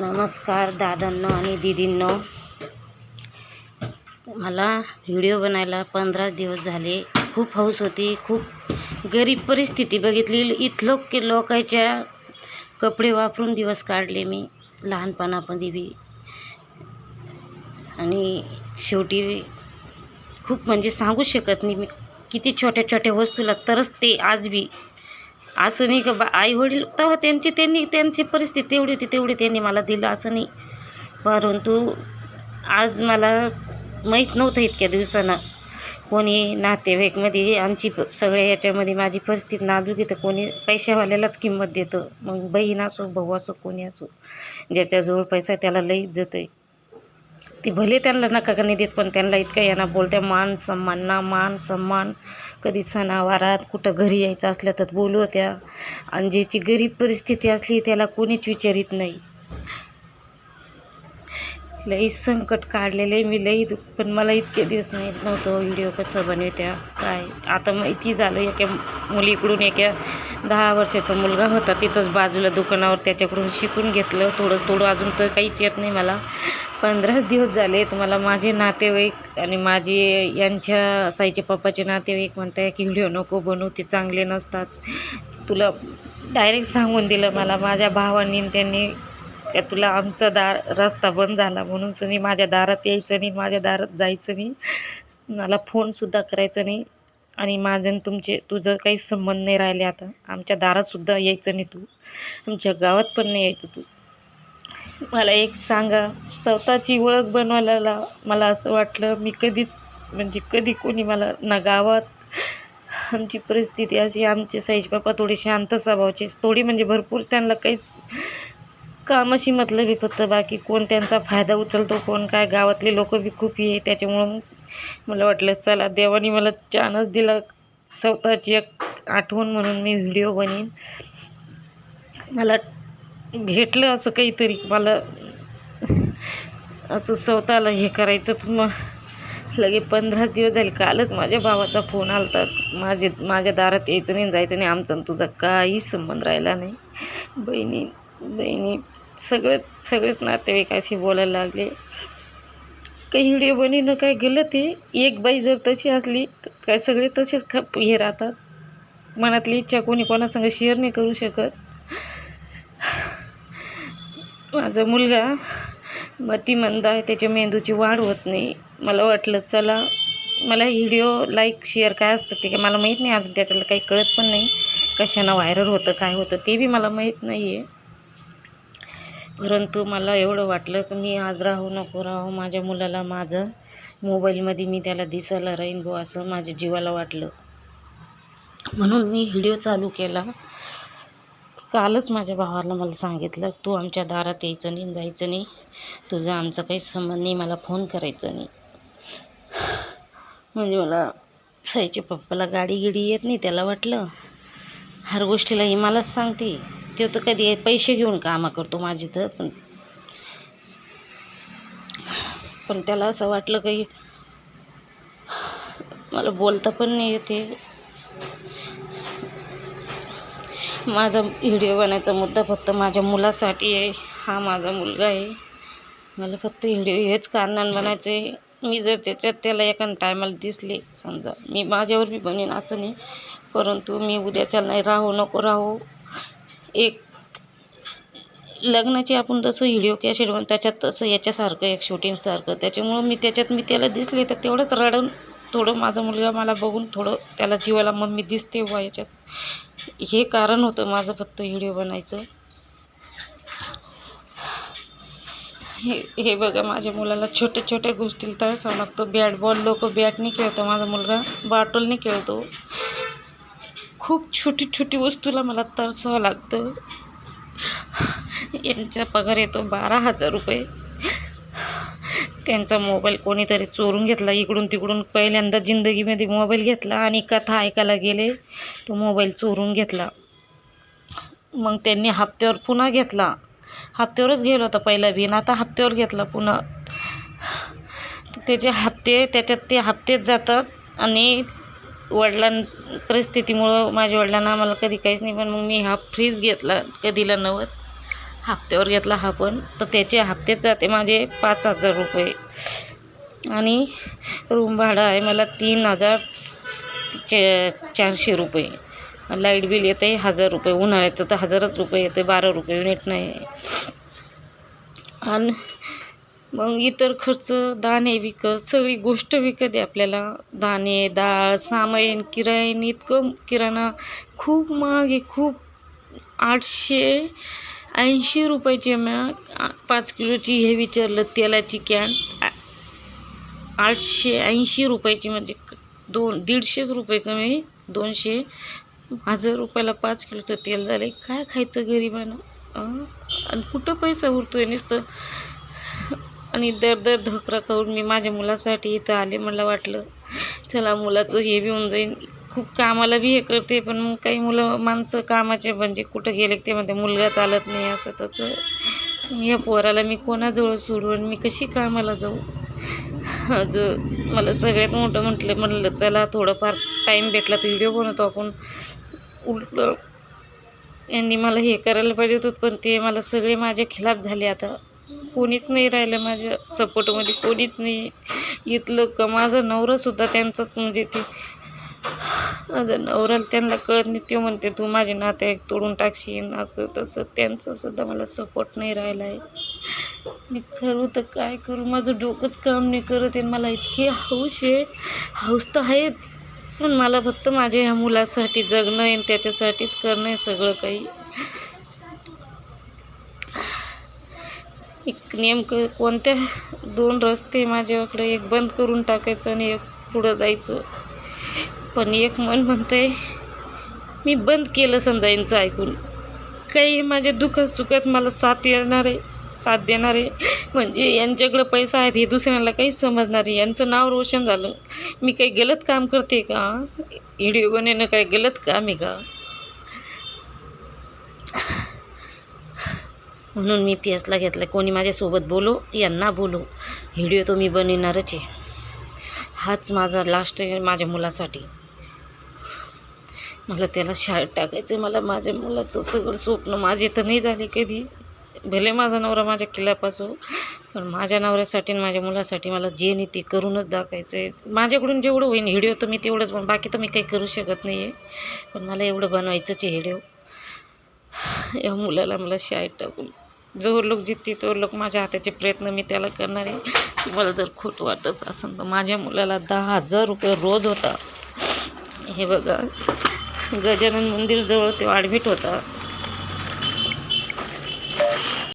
नमस्कार दादांनो आणि दीदींनो, मला व्हिडिओ बनायला 15 दिवस झाले. खूप हौस होती. खूप गरीब परिस्थिती बघितली. इथलोक लोकांच्या कपडे वापरून दिवस काढले मी लहानपणामध्ये बी. आणि शेवटी खूप म्हणजे सांगू शकत नाही मी किती छोट्या छोट्या वस्तूला तरच ते आज बी असं नाही का आई वडील तेव्हा त्यांची परिस्थिती तेवढी होती तेवढी त्यांनी मला दिलं असं नाही. परंतु आज मला माहीत नव्हतं इतक्या दिवसानं कोणी नातेवाईकमध्ये आमची सगळ्या याच्यामध्ये माझी परिस्थिती नाजूक आहे तर कोणी पैशावाल्यालाच किंमत देतं. मग बहीण असो भाऊ असो कोणी असो ज्याच्याजवळ पैसा त्याला लई इज्जत आहे. ती भले त्यांना नका का नाही देत पण त्यांना इतकं यांना बोलत्या मान सन्मान. कधी सणावारात कुठं घरी यायचं असलं तर बोलवत्या. आणि ज्याची गरीब परिस्थिती असली त्याला कोणीच विचारित नाही. लई संकट काढलेले मी लई पण मला इतके दिवस माहीत नव्हतं व्हिडिओ कसं बनवत्या काय. आता माहिती झालं. एका मुलीकडून एका 10 वर्षाचा मुलगा होता तिथंच बाजूला दुकानावर त्याच्याकडून शिकून घेतलं थोडं. अजून तर काहीच येत नाही मला. 15 दिवस झाले. तर मला माझे नातेवाईक आणि माझे यांच्या साईचे पप्पाचे नातेवाईक म्हणताय की व्हिडिओ नको बनवू ते चांगले नसतात. तुला डायरेक्ट सांगून दिलं मला माझ्या भावांनी त्यांनी का तुला आमचा रस्ता बंद झाला म्हणून सुनी माझ्या दारात यायचं नाही माझ्या दारात जायचं नाही. मला फोनसुद्धा करायचं नाही. आणि माझं तुझं काही संबंध नाही राहिले. आता आमच्या दारातसुद्धा यायचं नाही. तू आमच्या गावात पण नाही यायचं. तू मला एक सांगा स्वतःची ओळख बनवायला मला असं वाटलं मी कधी कोणी मला ना गावात आमची परिस्थिती अशी आमचे साईज बापा थोडे शांत स्वभावाचे थोडी म्हणजे भरपूर त्यांना काहीच कामाशी मतलब आहे फक्त बाकी कोण त्यांचा फायदा उचलतो कोण काय. गावातले लोक बी खूप आहे. त्याच्यामुळं मला वाटलं चला देवाने मला चान्स दिला स्वतःची एक आठवण म्हणून मी व्हिडिओ बनवीन. मला भेटलं असं काहीतरी मला असं स्वतःला हे करायचं तर मग लगे 15 दिवस झाले. कालच माझ्या भावाचा फोन आला होता माझ्या दारात यायचं नाही जायचं नाही आमचा तुझा काही संबंध राहिला नाही. बहिणी सगळेच नातेवाईक अशी बोलायला लागले. काही व्हिडिओ बनवणं काय गलत आहे. एक बाई जर तशी असली तर काय सगळे तसेच हे राहतात. मनातली इच्छा कोणी कोणासंग शेअर नाही करू शकत. माझा मुलगा मतिमंद आहे. त्याच्या मेंदूची वाढ होत नाही. मला वाटलं चला मला व्हिडिओ लाईक शेअर काय असतं ते काय मला माहीत नाही अजून त्याच्याला काही कळत पण नाही. कशानं व्हायरल होतं काय होतं ते बी मला माहीत नाही आहे. परंतु मला एवढं वाटलं की मी आज राहू नको राहू माझ्या मुलाला माझं मोबाईलमध्ये मी त्याला दिसायला राहीन गो असं माझ्या जीवाला वाटलं. म्हणून मी व्हिडिओ चालू केला. कालच माझ्या भावाला मला सांगितलं तू आमच्या दारात यायचं नाही जायचं नाही तुझा आमचा काही संबंध नाही मला फोन करायचं नाही. म्हणजे मला साईच्या पप्पाला गाडी येत नाही. त्याला वाटलं हर गोष्टीला ही मलाच सांगते. ते तर कधी पैसे घेऊन कामं करतो माझी तर पण त्याला असं वाटलं काही मला बोलता पण नाही येते. माझा व्हिडिओ बनायचा मुद्दा फक्त माझ्या मुलासाठी आहे. हा माझा मुलगा आहे. मला फक्त व्हिडिओ हेच कारणानं बनायचं आहे. मी जर त्याला एका टायमाला दिसले समजा मी माझ्यावर बी बनेन असं नाही. परंतु मी उद्याच्या नाही राहू नको राहू एक लग्नाची आपण जसं व्हिडिओ कॅसेट बनवून त्याच्यात तसं याच्यासारखं एक शूटिंगसारखं त्याच्यामुळं मी त्याला दिसले तर तेवढंच रडून थोडं माझा मुलगा मला बघून थोडं त्याला जीवाला मम्मी दिसते वा याच्यात हे कारण होतं माझं फक्त व्हिडिओ बनायचं. हे बघा माझ्या मुलाला छोट्या गोष्टीला तरसावं लागतं. बॅट बॉल लोक बॅटने खेळतो माझा मुलगा बॉटलने खेळतो. खूप छोटी वस्तूला मला तरसावं लागतं. यांचा पगार येतो 12,000 रुपये. त्यांचा मोबाईल कोणीतरी चोरून घेतला इकडून तिकडून. पहिल्यांदा जिंदगीमध्ये मोबाईल घेतला आणि कथा ऐकायला गेले तो मोबाईल चोरून घेतला. मग त्यांनी हप्त्यावर पुन्हा घेतला. हप्त्यावरच गेला होता पहिला बिन आता हप्त्यावर घेतला पुन्हा. त्याच्यात ते हप्तेच जातात. आणि परिस्थितीमुळं माझ्या वडिलांना आम्हाला कधी काहीच नाही पण मग मी हा फ्रीज घेतला कधीला 90 हप्त्यावर घेतला हा पण, तर त्याचे हप्तेच जाते माझे 5,000 रुपये. आणि रूम भाडं आहे मला 3,400 रुपये. लाईट बिल येते 1,000 रुपये. उन्हाळ्याचं तर 1,000च रुपये येते, 12 रुपये युनिट नाही. आणि मग इतर खर्च, दाणे विकत, सगळी गोष्ट विकत आहे आपल्याला. दाणे, डाळ, सामान, किराणा, इतकं किराणा खूप महाग आहे, खूप. 880 रुपयाची. मग 5 किलोची हे विचारलं तेलाची कॅन 880 रुपयाची, म्हणजे 150 रुपये कमी, 200. 1,000 रुपयाला 5 किलोचं तेल झालं. काय खायचं गरिबानं? आणि कुठं पैसा उरतोय नुसतं. आणि दर धकरा खाऊन मी माझ्या मुलासाठी इथं आले. मला वाटलं चला मुलाचं हे बी होऊन जाईल. खूप कामाला बी हे करते, पण मग काही माणसं कामाचे म्हणजे कुठं गेले ते म्हणते मुलगा चालत नाही असं तसं. या पोराला मी कोणाजवळ सोडून मी कशी कामाला जाऊ? मला सगळ्यात मोठं म्हणलं चला थोडंफार टाईम भेटला तर व्हिडिओ बनवतो आपण. उलटं यांनी मला हे करायला पाहिजे होतं, पण ते मला सगळे माझ्या खिलाफ झाले. आता कोणीच नाही राहिलं माझ्या सपोर्टमध्ये, कोणीच नाही. इथलं का माझा नवरासुद्धा त्यांचाच, म्हणजे ते माझा नवऱ्याला त्यांना कळत नाही. ते म्हणते तू माझे नाते तोडून टाकशील असं तसं. त्यांचासुद्धा मला सपोर्ट नाही राहिला आहे. मी करू तर काय करू? माझं डोकंच काम नाही करत आहे. मला इतकी हौस आहे, हौस तर आहेच, पण मला फक्त माझ्या ह्या मुलासाठी जगणं आहे, त्याच्यासाठीच करणं आहे सगळं काही. एक नेमकं कोणत्या 2 रस्ते माझ्याकडे, एक बंद करून टाकायचं आणि एक पुढं जायचं. पण एक मन म्हणतंय मी बंद केलं समजा यांचं ऐकून. काही माझ्या दुःखात सुखात मला साथ देणार आहे. म्हणजे यांच्याकडे पैसा आहे हे दुसऱ्यांना काहीच समजणार आहे. यांचं नाव रोशन झालं. मी काही गलत काम करते का? व्हिडिओ बनवणं काही गलत काम आहे का? म्हणून मी फैसला घेतला, कोणी माझ्यासोबत बोलो या ना बोलो, व्हिडिओ तो मी बनवणारच आहे. हाच माझा लास्ट आहे माझ्या मुलासाठी. मला त्याला शाळेत टाकायचं आहे. मला माझ्या मुलाचं सगळं स्वप्न माझे तर नाही झाले कधी. भले माझा नवरा माझ्या खिलाफ असो, पण माझ्या नवऱ्यासाठी आणि माझ्या मुलासाठी मला जे नाही ते करूनच दाखवायचं आहे. माझ्याकडून जेवढं होईन व्हिडिओ तर मी तेवढंच बाकी तर मी काही करू शकत नाही आहे. पण मला एवढं बनवायचंच आहे व्हिडिओ. या मुलाला मला शाळेत टाकून जोर लोक जितते तोर लोक माझ्या हाताचे प्रयत्न मी त्याला करणार आहे. मला जर खोटं वाटत असेल तर माझ्या मुलाला 10,000 रुपये रोज होता. हे बघा, गजानन मंदिरजवळ तो ॲडमिट होता.